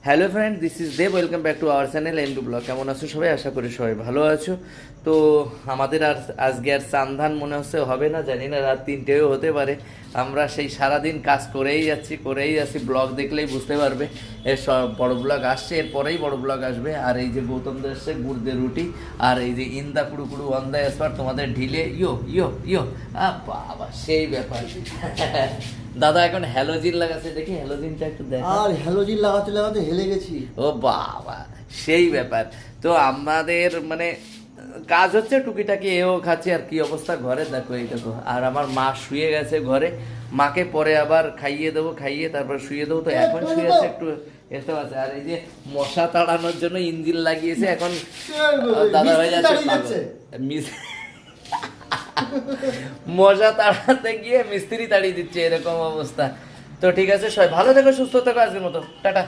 Hello friend, this is Dev. Welcome back to our channel এনডু blog. কেমন আছো সবাই? আশা করি সবাই ভালো আছো। তো আমাদের আর আজকে আর চান্ধান মনে হচ্ছে হবে না, জানি না রাত 3টেও হতে পারে। আমরা সেই সারাদিন কাজ করেই যাচ্ছি। ব্লগ দেখলেই বুঝতে পারবে এর সব বড় ব্লগ আসছে, এরপরেই বড় ব্লগ আসবে। আর এই যে গৌতম দা এসছে গুড় দিয়ে রুটি, আর এই যে ইন্দা পুরু অন দ্য স্পট তোমাদের ঢিলে ইয়ো ইয়ো ইয়ো বাবা সেই ব্যাপার। দাদা এখন হ্যালোজিন লাগাচ্ছে, দেখি হ্যালোজিনটা একটু দেখ। আর হ্যালোজিন লাগাতে লাগাতে হেলে গেছি। ও বাবা সেই ব্যাপার। তো আমাদের মানে কাজ হচ্ছে টুকিটাকি, এও খাচ্ছে। আর কি অবস্থা ঘরে দেখো, এই দেখো। আর আমার মা শুয়ে গেছে ঘরে, মাকে পরে আবার খাইয়ে দেবো, খাইয়ে তারপর শুয়ে দেবো। তো এখন শুয়ে আছে একটু এসে আছে। আর এই যে মশা তাড়ানোর জন্য ইঞ্জিন লাগিয়েছে এখন। দাদা ভাই যাচ্ছে মশা তাড়াতে গিয়ে মিস্ত্রি তাড়িয়ে দিচ্ছে, এরকম অবস্থা। তো ঠিক আছে, সবাই ভালো থেকো, সুস্থ থেকো। আজকের মতো টাটা।